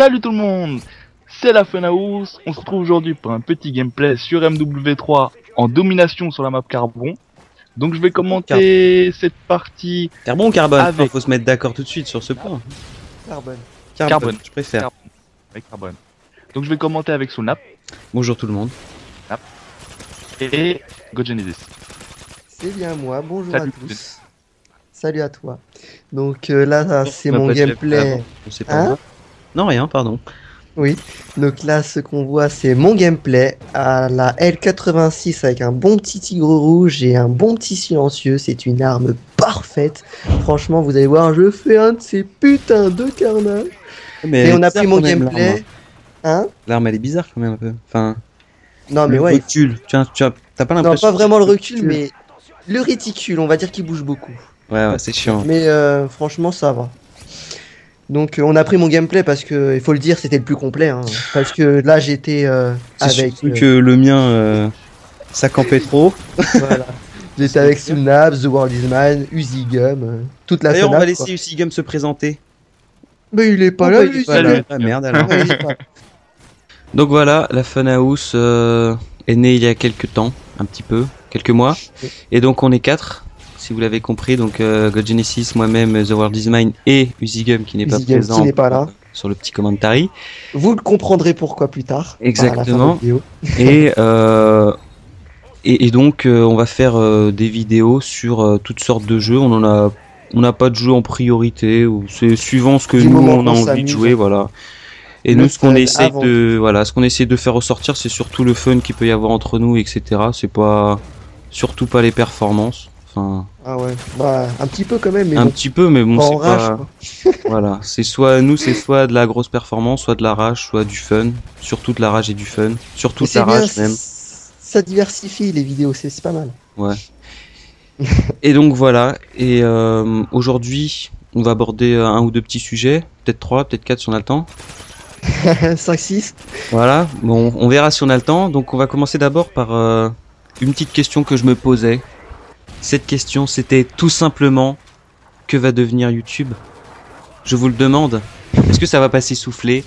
Salut tout le monde, c'est la Funhouse. On se retrouve aujourd'hui pour un petit gameplay sur MW3 en domination sur la map Carbon. Donc je vais commenter cette partie. Carbon ou carbone? Avec... Faut se mettre d'accord tout de suite sur ce point. Carbone. Je préfère. Avec Carbone. Donc je vais commenter avec Soulnap. Bonjour tout le monde. Et GoGenesis. C'est bien moi, bonjour Salut. à tous. Salut à toi. Donc là, c'est mon gameplay. Hein? Non, rien, pardon. Oui, donc là, ce qu'on voit, c'est mon gameplay à la L86 avec un bon petit tigre rouge et un bon petit silencieux. C'est une arme parfaite. Franchement, vous allez voir, je fais un de ces putains de carnage. Mais et on a pris mon gameplay. Hein? L'arme, elle est bizarre quand même un peu. Enfin, non, mais le ouais. recul. T'as pas Non, l'impression. pas vraiment le recul, mais le réticule, on va dire qu'il bouge beaucoup. Ouais, c'est chiant. Mais franchement, ça va. Donc on a pris mon gameplay parce que, il faut le dire, c'était le plus complet. Hein, parce que là, j'étais avec... Surtout que le mien, ça campait trop. Voilà. J'étais avec Soulnap, The World Is Mine, Uzi Gum, toute la D'ailleurs, on FNAF, va laisser quoi. Uzi Gum se présenter. Mais il est pas Oh, là, bah, il lui, est pas là. Ah, merde alors. Ouais, il est pas- Donc voilà, la Funhouse est née il y a quelques temps, un petit peu, quelques mois. Et donc on est 4, si vous l'avez compris. Donc GoGenesis, moi-même, The World Is Mine et Uzi Gum qui n'est pas Uzi Gum présent qui n'est pas là. sur le petit commentary. Vous le comprendrez pourquoi plus tard. Exactement. par la fin de la vidéo. Et donc on va faire des vidéos sur toutes sortes de jeux. On n'a pas de jeu en priorité, ou c'est suivant ce que Du nous moment on a qu'on envie de s'amuse. jouer, voilà. Et Le nous ce qu'on fun essaye avant de ce qu'on essaie de faire ressortir, c'est surtout le fun qu'il peut y avoir entre nous, etc. C'est pas surtout pas les performances. Enfin, Ah ouais, bah un petit peu quand même, mais un bon. petit peu, mais bon, Pas c'est en rage, pas. quoi. Voilà, c'est soit de la grosse performance, soit de la rage, soit du fun. Surtout de la rage et du fun. Surtout Mais de la c'est bien, rage même. ça diversifie les vidéos, c'est pas mal. Ouais. Et donc voilà. Et aujourd'hui, on va aborder un ou deux petits sujets, peut-être 3, peut-être 4 si on a le temps. 5-6. Voilà. Bon, on verra si on a le temps. Donc on va commencer d'abord par une petite question que je me posais. Cette question, c'était tout simplement: que va devenir YouTube? Je vous le demande. Est-ce que ça va pas s'essouffler?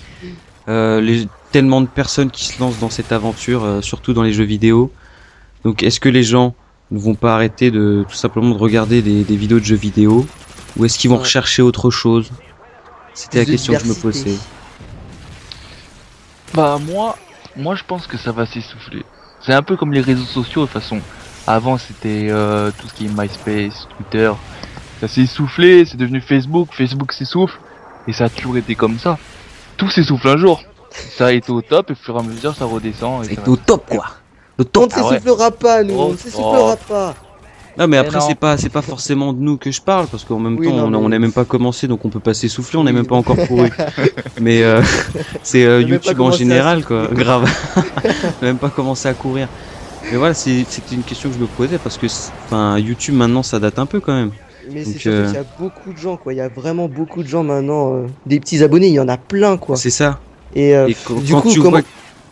Tellement de personnes qui se lancent dans cette aventure, surtout dans les jeux vidéo. Donc est-ce que les gens ne vont pas arrêter de tout simplement de regarder des vidéos de jeux vidéo, ou est-ce qu'ils vont rechercher autre chose? C'était la Plus de question que je me diversité. posais. Bah moi je pense que ça va s'essouffler. C'est un peu comme les réseaux sociaux de toute façon. Avant c'était tout ce qui est MySpace, Twitter. Ça s'est essoufflé, c'est devenu Facebook, Facebook s'essouffle. Et ça a toujours été comme ça. Tout s'essouffle un jour. Ça a été au top et au fur et à mesure ça redescend. Et ça C'est au top quoi. Le top. On ne s'essoufflera pas, nous, on ne s'essoufflera pas. Non mais après non. c'est pas forcément de nous que je parle, parce qu'en même Oui, temps non, on mais- n'a même pas commencé, donc on peut pas s'essouffler, on n'est Oui. même pas encore couru. Mais c'est même pas YouTube en commencé à général souffler. quoi, grave. On n'a même pas commencé à courir. Mais voilà, c'était une question que je me posais, parce que enfin YouTube maintenant ça date un peu quand même. Mais Donc, c'est surtout qu'il y a beaucoup de gens, quoi. Il y a vraiment beaucoup de gens maintenant. Des petits abonnés, il y en a plein, quoi. C'est ça. Et, Et du coup,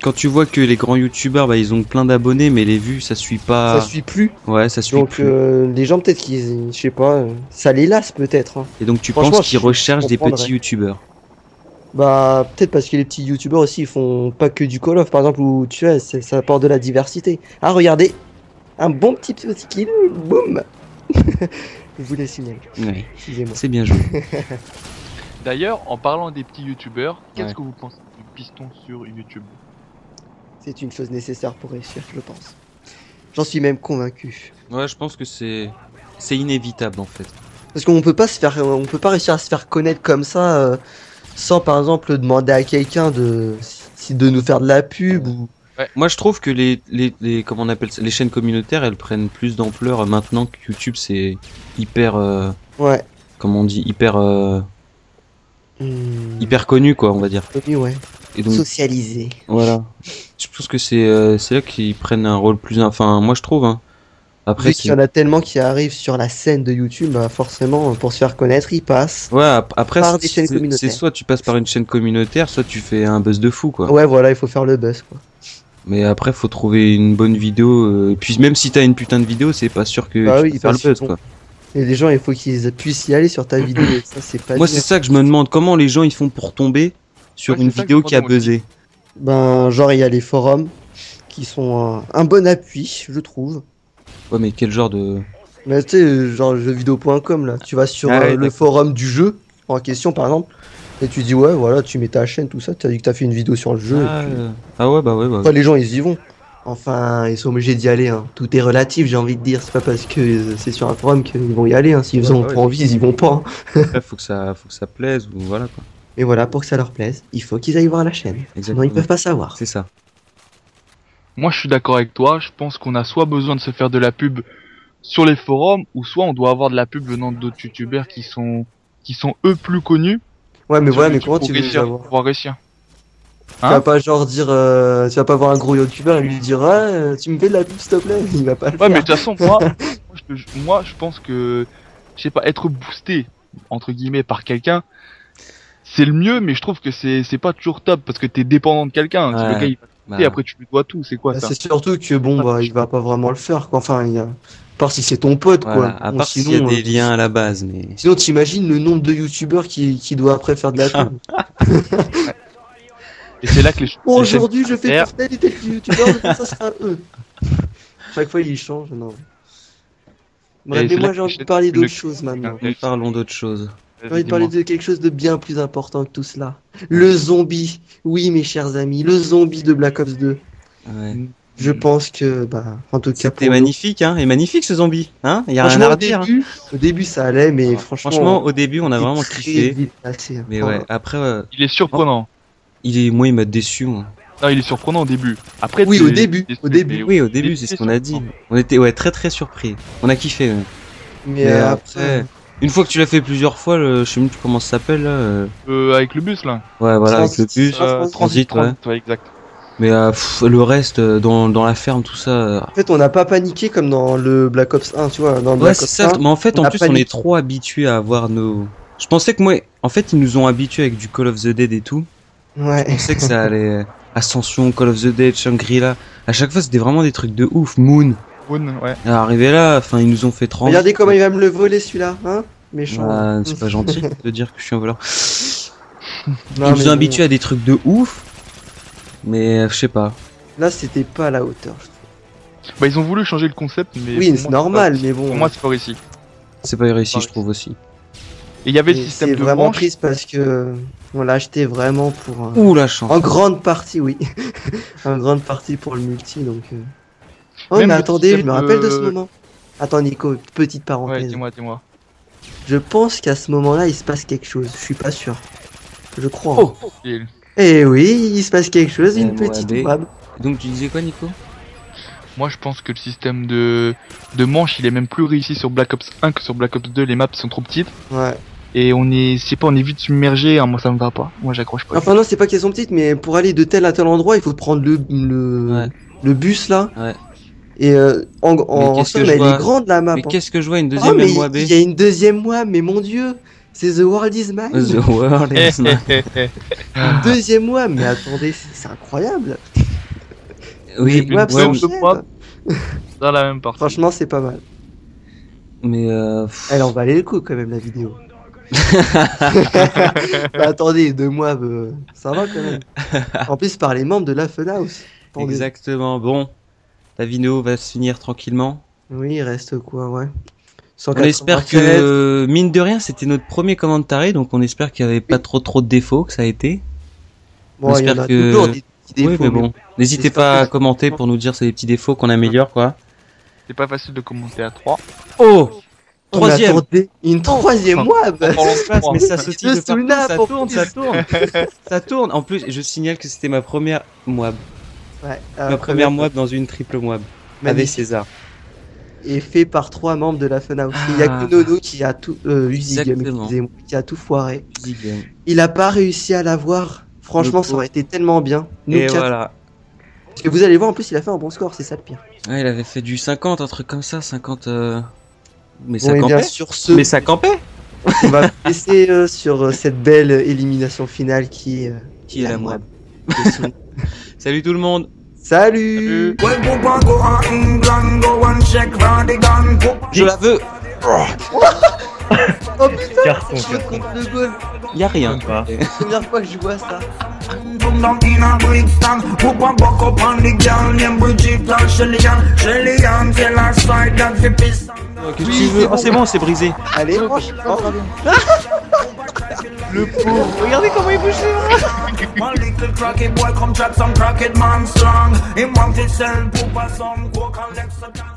quand tu vois que les grands youtubeurs, bah, ils ont plein d'abonnés, mais les vues ça suit pas. ça suit plus. Ouais, ça suit Donc plus. les gens peut-être qu'ils, je sais pas, ça les lasse peut-être. Hein. Et donc tu franchement, penses qu'ils je recherchent des comprendrais. petits youtubeurs. Bah peut-être parce que les petits youtubeurs aussi ils font pas que du Call of par exemple, où tu vois, ça apporte de la diversité. Ah regardez, un bon petit kill, boum. Je vous laisse signaler. Ouais, Excusez-moi. c'est bien joué. D'ailleurs, en parlant des petits youtubeurs, qu'est-ce Ouais. que vous pensez du piston sur YouTube? C'est une chose nécessaire pour réussir, je pense. J'en suis même convaincu. Ouais, je pense que c'est inévitable en fait. Parce qu'on peut pas on peut pas réussir à se faire connaître comme ça sans par exemple demander à quelqu'un de nous faire de la pub ou. Ouais. Moi, je trouve que les comment on appelle ça, les chaînes communautaires, elles prennent plus d'ampleur maintenant que YouTube. C'est hyper, Ouais. comment on dit, hyper Hmm. connu quoi, on va dire. Oui, ouais. Et donc Socialiser. voilà. Je pense que c'est là qu'ils prennent un rôle plus, enfin moi je trouve. Hein. Après Vu qu'il y en a tellement qui arrivent sur la scène de YouTube, bah forcément pour se faire connaître, ils passent. ouais, après par des chaînes c'est communautaires. soit tu passes par une chaîne communautaire, soit tu fais un buzz de fou quoi. Ouais, voilà, il faut faire le buzz quoi. Mais après faut trouver une bonne vidéo. Puis même si t'as une putain de vidéo, c'est pas sûr que Bah tu oui, vas faire le parce buzz qu'ils quoi. Et les gens, il faut qu'ils puissent y aller sur ta vidéo. Et ça, c'est pas Moi dur. c'est ça que je me demande, comment les gens ils font pour tomber sur Ouais, une c'est ça que vidéo je qui a demande aussi. buzzé? Ben, genre, il y a les forums qui sont un bon appui, je trouve. Ouais, mais quel genre de... Mais tu sais, genre jeuxvideo.com là, tu vas sur Ah ouais, le d'accord. forum du jeu en question par exemple, et tu dis ouais, voilà, tu mets ta chaîne, tout ça, tu as dit que t'as fait une vidéo sur le jeu, et Ah, puis ah ouais, bah ouais, bah après ouais. les gens ils y vont. Enfin, ils sont obligés d'y aller, hein. Tout est relatif, j'ai envie de dire, c'est pas parce que c'est sur un forum qu'ils vont y aller, hein. S'ils Ouais, ont bah ouais, pas envie, ils y vont pas, hein. après, faut que ça plaise, ou voilà, quoi. Mais voilà, pour que ça leur plaise, il faut qu'ils aillent voir la chaîne. Sinon ils Exactement. peuvent pas savoir. C'est ça. Moi, je suis d'accord avec toi. Je pense qu'on a soit besoin de se faire de la pub sur les forums, ou soit on doit avoir de la pub venant d'autres youtubeurs qui sont eux plus connus Ouais, mais sur voilà, mais YouTube comment pour tu veux les réussir, avoir? pour pouvoir réussir. Tu vas Hein? pas genre dire, tu vas pas voir un gros youtubeur et lui dire ouais, tu me fais de la pub s'il te plaît, il va pas le Ouais, mais faire. de toute façon, moi, je pense que, je sais pas, être boosté entre guillemets par quelqu'un, c'est le mieux, mais je trouve que c'est pas toujours top parce que t'es dépendant de quelqu'un. Si le gars Ouais, il va te booster, bah, après tu lui dois tout, c'est quoi Bah, ça? c'est surtout que bon, Pas bah, il va pas vraiment le faire, quoi. Enfin, à part si c'est ton pote, voilà. quoi. À Bon, part s'il y a sinon, des liens à la base, mais... sinon, t'imagines le nombre de youtubeurs qui doit après faire de la pub. Ouais. Et c'est là que Bon, les chaînes aujourd'hui, je fais faire. pour tel et tel youtubeur, demain, ça sera eux. Chaque fois, ils changent, non. Bref, Et mais c'est là moi, que j'ai les envie de chaînes parler une d'autre chose maintenant. Parlons d'autre chose. J'ai Vas-y, envie de parler dis-moi. de quelque chose de bien plus important que tout cela. Le zombie. Oui, mes chers amis, le zombie de Black Ops 2. Ouais. Je pense que, bah, en tout cas C'était pour nous. magnifique, hein, et magnifique ce zombie, hein, y a rien Franchement, à redire, hein. au début, ça allait, mais Franchement, franchement, au début, on a c'est vraiment très kiffé, vite passé, hein. mais Oh. ouais, après, Il est surprenant. moi, il m'a déçu, moi. Non, il est surprenant au début. Après, Oui, t'es au début, déçu, au début. mais Oui, au il début, est c'est ce qu'on a dit. surprenant. On était, ouais, très très surpris. On a kiffé, ouais. Mais Mais après, après, une fois que tu l'as fait plusieurs fois, je sais même plus comment ça s'appelle, là. Avec le bus là. Ouais, voilà, avec le Transit, bus, Transit. ouais. Ouais, exact. Mais le reste, dans la ferme, tout ça. En fait, on n'a pas paniqué comme dans le Black Ops 1, tu vois. Dans le Ouais, Black c'est Ops ça. 1, Mais en fait, on en a plus, on est paniqué. trop habitués à avoir nos. Je pensais que moi, en fait, ils nous ont habitués avec du Call of the Dead et tout. Je Ouais. pensais que ça allait. Ascension, Call of the Dead, Shangri-La. À chaque fois, c'était vraiment des trucs de ouf. Moon. Moon, ouais. Et arrivé là, enfin, ils nous ont fait 30. Regardez comment il va me le voler celui-là, hein. Méchant. Ah, c'est pas gentil de dire que je suis un voleur. Non, Ils mais nous ont bon, habitués à des trucs de ouf. Mais je sais pas. là, c'était pas à la hauteur. Je trouve. Bah ils ont voulu changer le concept, mais Oui, pour c'est moi, normal, pas- mais bon. Pour moi, c'est pas réussi. C'est pas réussi, Pas je trouve aussi. Et il y avait Et le système c'est de vraiment manche. triste parce que on l'a acheté vraiment pour Ouh, la chance. en grande partie, oui. En grande partie pour le multi, donc. Oh, Même mais le attendez, je système me rappelle de ce de- moment. Attends, Nico, petite Ouais, parenthèse. dis-moi. Je pense qu'à ce moment-là, il se passe quelque chose. Je suis pas sûr. Je crois. Oh. Et- Eh oui, il se passe quelque chose, une MOAB. petite wab. Donc tu disais quoi, Nico? Moi, je pense que le système de manche, il est même plus réussi sur Black Ops 1 que sur Black Ops 2. Les maps sont trop petites. Ouais. Et on est, je sais pas, on est vite submergé. Hein, moi, ça me va pas. Moi, j'accroche pas. Enfin non, c'est pas qu'elles sont petites, mais pour aller de tel à tel endroit, il faut prendre Ouais. le bus là. Ouais. Et en qu'est-ce que somme, je elle vois est grande la map. Mais Hein. qu'est-ce que je vois, une Oh, deuxième mais MOAB? il y a une deuxième web, mais mon dieu, c'est The World is Mine. The World is Mine. Une deuxième web, mais attendez, c'est incroyable. Oui, Les webs ouais, sont mais- chères. moi- Dans la même partie. Franchement, c'est pas mal. mais Elle en valait le coup quand même la vidéo. Bah, attendez, 2 mois, ça va quand même. En plus, par les membres de la Funhouse. Attendez. exactement. Bon, la vidéo va se finir tranquillement. Oui, il reste quoi, ouais. On espère 187. que, mine de rien, c'était notre premier commentaire, donc on espère qu'il n'y avait pas trop de défauts, que ça a été. Bon, il y en j'espère a que- toujours des petits défauts. Oui, mais bon. N'hésitez j'espère pas à que- commenter pour nous dire c'est des petits défauts qu'on améliore, quoi. C'est pas facile de commenter à 3. Oh! mais Troisième! attendez, une troisième web. Mais ça sautille de Le sous le partout, nappe, ça en tourne, plus. ça tourne! Ça tourne! En plus, je signale que c'était ma première moab. Ouais, Ma première moab dans une triple moab. Avec magnifique. César. Et fait par 3 membres de la Funhouse. Il y a Ah. que Nono qui a tout, Uzig, Exactement. excusez-moi, qui a tout foiré. Easy game. Il a pas réussi à l'avoir. Franchement, Le ça aurait été tellement bien. Nous Et 4. voilà. Parce que vous allez voir, en plus, il a fait un bon score, c'est ça le pire. Ouais, il avait fait du 50, un truc comme ça, 50. Mais Bon, ça et bien campait. sur ce, Mais ça campait. on va vous laisser sur cette belle élimination finale qui est Qui est la moab. de Soul. Salut tout le monde. Salut. Salut. Well, Papa go on England, go and check for the gun. Je la veux. Oh putain. Carton, Je vote carton. contre le goal. Y a rien. Pas. C'est la première fois que je vois ça. Qu'est-ce que tu veux? Oh, c'est bon, c'est brisé. Allez, franchement. Le pauvre. Regardez comment il bouge. One little cracky boy come track some crackhead man strong. Him want to sell poop or some coke and Lexus.